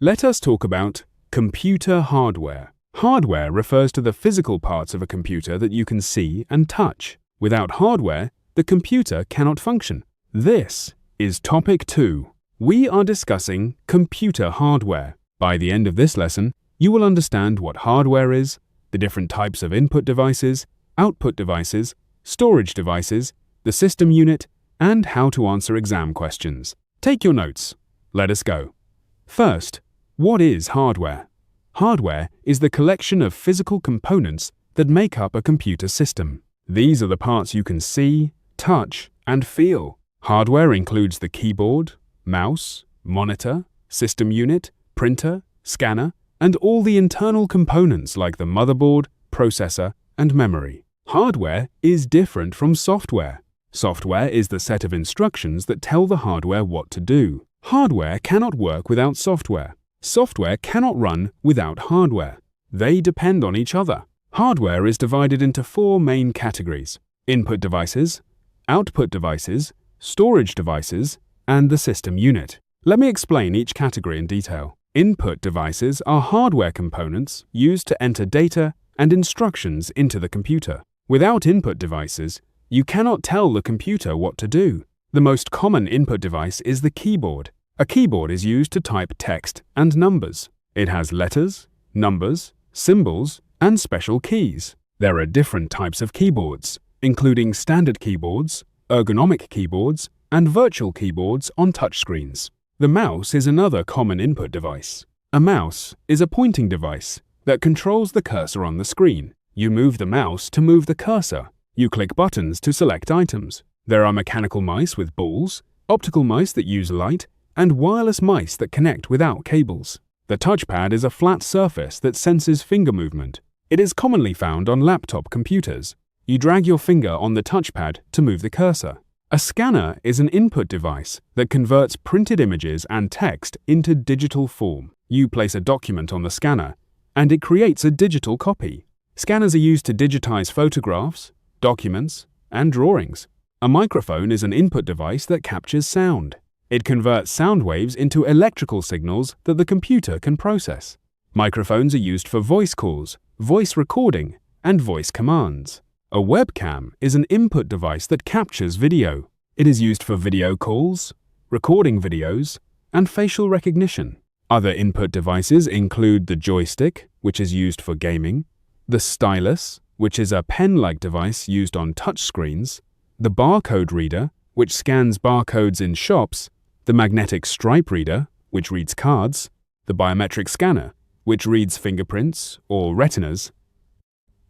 Let us talk about computer hardware. Hardware refers to the physical parts of a computer that you can see and touch. Without hardware, the computer cannot function. This is topic 2. We are discussing computer hardware. By the end of this lesson, you will understand what hardware is, the different types of input devices, output devices, storage devices, the system unit, and how to answer exam questions. Take your notes. Let us go. First, what is hardware? Hardware is the collection of physical components that make up a computer system. These are the parts you can see, touch, and feel. Hardware includes the keyboard, mouse, monitor, system unit, printer, scanner, and all the internal components like the motherboard, processor, and memory. Hardware is different from software. Software is the set of instructions that tell the hardware what to do. Hardware cannot work without software. Software cannot run without hardware. They depend on each other. Hardware is divided into 4 main categories: input devices, output devices, storage devices, and the system unit. Let me explain each category in detail. Input devices are hardware components used to enter data and instructions into the computer. Without input devices, you cannot tell the computer what to do. The most common input device is the keyboard. A keyboard is used to type text and numbers. It has letters, numbers, symbols, and special keys. There are different types of keyboards, including standard keyboards, ergonomic keyboards, and virtual keyboards on touchscreens. The mouse is another common input device. A mouse is a pointing device that controls the cursor on the screen. You move the mouse to move the cursor. You click buttons to select items. There are mechanical mice with balls, optical mice that use light, and wireless mice that connect without cables. The touchpad is a flat surface that senses finger movement. It is commonly found on laptop computers. You drag your finger on the touchpad to move the cursor. A scanner is an input device that converts printed images and text into digital form. You place a document on the scanner, and it creates a digital copy. Scanners are used to digitize photographs, documents, and drawings. A microphone is an input device that captures sound. It converts sound waves into electrical signals that the computer can process. Microphones are used for voice calls, voice recording, and voice commands. A webcam is an input device that captures video. It is used for video calls, recording videos, and facial recognition. Other input devices include the joystick, which is used for gaming, the stylus, which is a pen-like device used on touchscreens, the barcode reader, which scans barcodes in shops, the magnetic stripe reader, which reads cards, the biometric scanner, which reads fingerprints or retinas,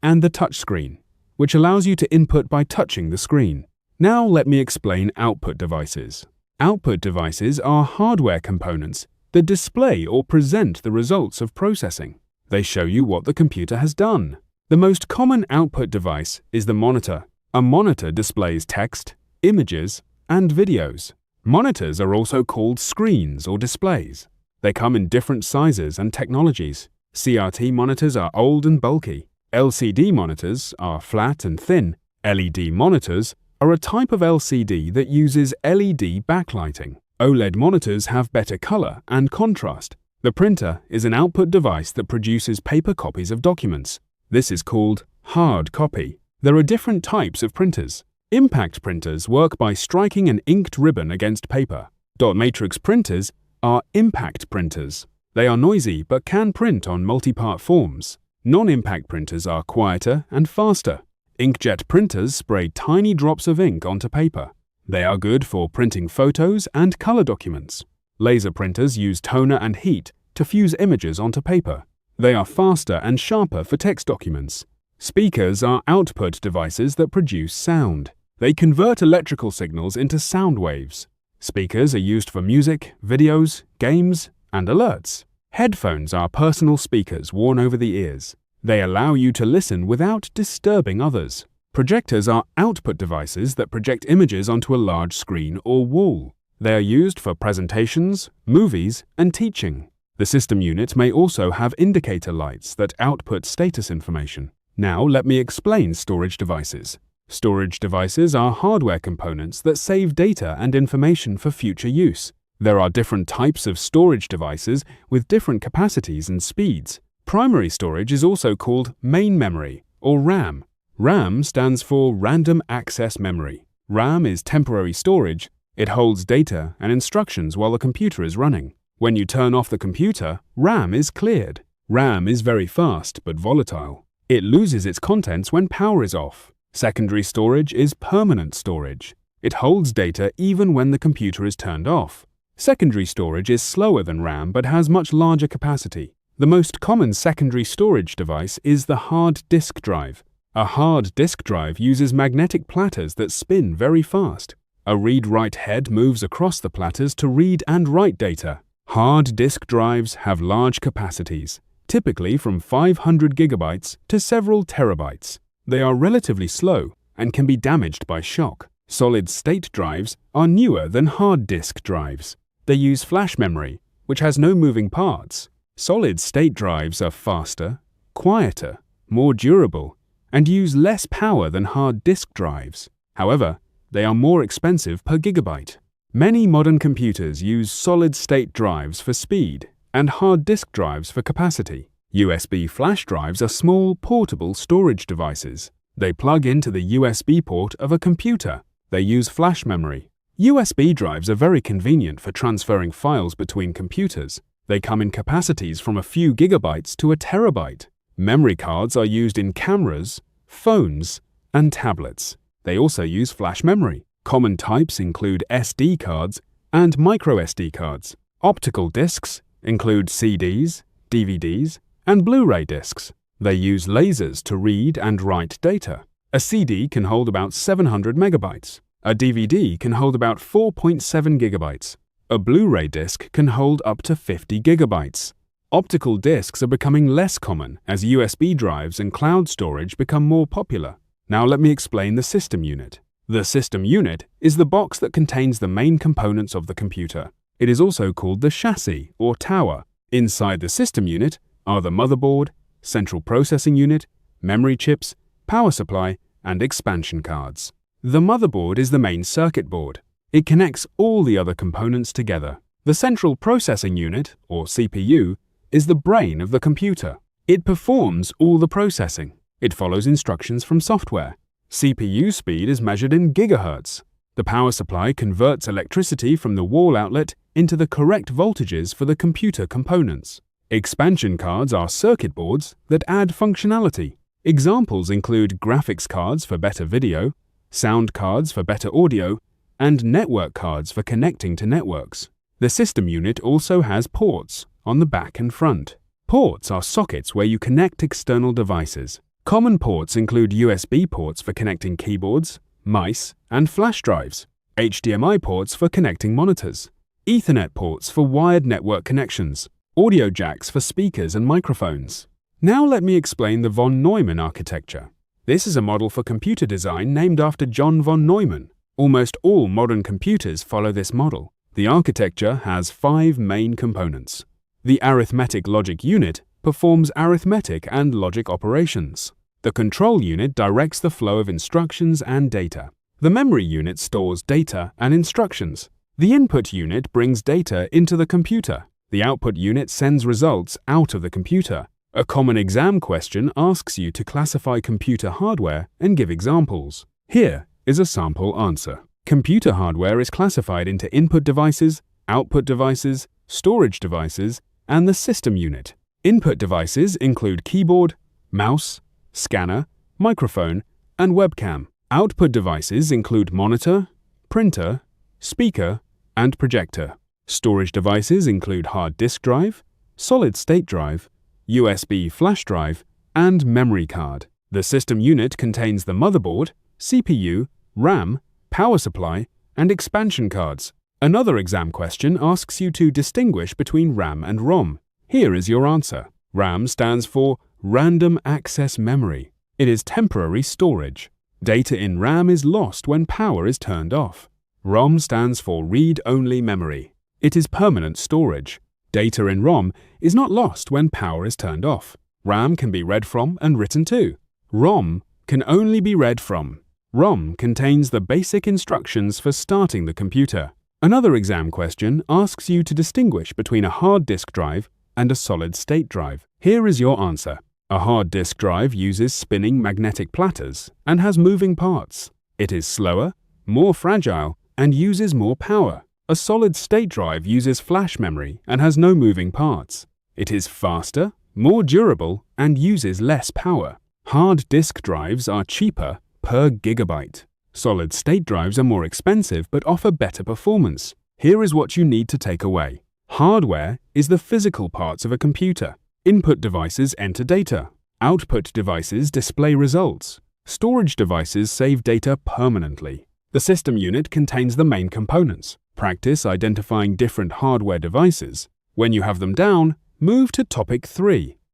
and the touchscreen, which allows you to input by touching the screen. Now let me explain output devices. Output devices are hardware components that display or present the results of processing. They show you what the computer has done. The most common output device is the monitor. A monitor displays text, images, and videos. Monitors are also called screens or displays. They come in different sizes and technologies. CRT monitors are old and bulky. LCD monitors are flat and thin. LED monitors are a type of LCD that uses LED backlighting. OLED monitors have better color and contrast. The printer is an output device that produces paper copies of documents. This is called hard copy. There are different types of printers. Impact printers work by striking an inked ribbon against paper. Dot matrix printers are impact printers. They are noisy but can print on multi-part forms. Non-impact printers are quieter and faster. Inkjet printers spray tiny drops of ink onto paper. They are good for printing photos and color documents. Laser printers use toner and heat to fuse images onto paper. They are faster and sharper for text documents. Speakers are output devices that produce sound. They convert electrical signals into sound waves. Speakers are used for music, videos, games, and alerts. Headphones are personal speakers worn over the ears. They allow you to listen without disturbing others. Projectors are output devices that project images onto a large screen or wall. They are used for presentations, movies, and teaching. The system unit may also have indicator lights that output status information. Now let me explain storage devices. Storage devices are hardware components that save data and information for future use. There are different types of storage devices with different capacities and speeds. Primary storage is also called main memory, or RAM. RAM stands for Random Access Memory. RAM is temporary storage. It holds data and instructions while the computer is running. When you turn off the computer, RAM is cleared. RAM is very fast but volatile. It loses its contents when power is off. Secondary storage is permanent storage. It holds data even when the computer is turned off. Secondary storage is slower than RAM but has much larger capacity. The most common secondary storage device is the hard disk drive. A hard disk drive uses magnetic platters that spin very fast. A read-write head moves across the platters to read and write data. Hard disk drives have large capacities, typically from 500 gigabytes to several terabytes. They are relatively slow and can be damaged by shock. Solid-state drives are newer than hard disk drives. They use flash memory, which has no moving parts. Solid-state drives are faster, quieter, more durable, and use less power than hard disk drives. However, they are more expensive per gigabyte. Many modern computers use solid-state drives for speed and hard disk drives for capacity. USB flash drives are small, portable storage devices. They plug into the USB port of a computer. They use flash memory. USB drives are very convenient for transferring files between computers. They come in capacities from a few gigabytes to a terabyte. Memory cards are used in cameras, phones, and tablets. They also use flash memory. Common types include SD cards and microSD cards. Optical discs include CDs, DVDs, and Blu-ray discs. They use lasers to read and write data. A CD can hold about 700 megabytes. A DVD can hold about 4.7 gigabytes. A Blu-ray disc can hold up to 50 gigabytes. Optical discs are becoming less common as USB drives and cloud storage become more popular. Now let me explain the system unit. The system unit is the box that contains the main components of the computer. It is also called the chassis or tower. Inside the system unit are the motherboard, central processing unit, memory chips, power supply, and expansion cards. The motherboard is the main circuit board. It connects all the other components together. The central processing unit, or CPU, is the brain of the computer. It performs all the processing. It follows instructions from software. CPU speed is measured in gigahertz. The power supply converts electricity from the wall outlet into the correct voltages for the computer components. Expansion cards are circuit boards that add functionality. Examples include graphics cards for better video, sound cards for better audio, and network cards for connecting to networks. The system unit also has ports on the back and front. Ports are sockets where you connect external devices. Common ports include USB ports for connecting keyboards, mice, and flash drives, HDMI ports for connecting monitors, Ethernet ports for wired network connections, audio jacks for speakers and microphones. Now let me explain the von Neumann architecture. This is a model for computer design named after John von Neumann. Almost all modern computers follow this model. The architecture has 5 main components. The arithmetic logic unit performs arithmetic and logic operations. The control unit directs the flow of instructions and data. The memory unit stores data and instructions. The input unit brings data into the computer. The output unit sends results out of the computer. A common exam question asks you to classify computer hardware and give examples. Here is a sample answer. Computer hardware is classified into input devices, output devices, storage devices, and the system unit. Input devices include keyboard, mouse, scanner, microphone, and webcam. Output devices include monitor, printer, speaker, and projector. Storage devices include hard disk drive, solid-state drive, USB flash drive, and memory card. The system unit contains the motherboard, CPU, RAM, power supply, and expansion cards. Another exam question asks you to distinguish between RAM and ROM. Here is your answer. RAM stands for Random Access Memory. It is temporary storage. Data in RAM is lost when power is turned off. ROM stands for Read-Only Memory. It is permanent storage. Data in ROM is not lost when power is turned off. RAM can be read from and written to. ROM can only be read from. ROM contains the basic instructions for starting the computer. Another exam question asks you to distinguish between a hard disk drive and a solid-state drive. Here is your answer. A hard disk drive uses spinning magnetic platters and has moving parts. It is slower, more fragile, and uses more power. A solid-state drive uses flash memory and has no moving parts. It is faster, more durable, and uses less power. Hard disk drives are cheaper per gigabyte. Solid-state drives are more expensive but offer better performance. Here is what you need to take away. Hardware is the physical parts of a computer. Input devices enter data. Output devices display results. Storage devices save data permanently. The system unit contains the main components. Practice identifying different hardware devices. When you have them down, move to topic 3.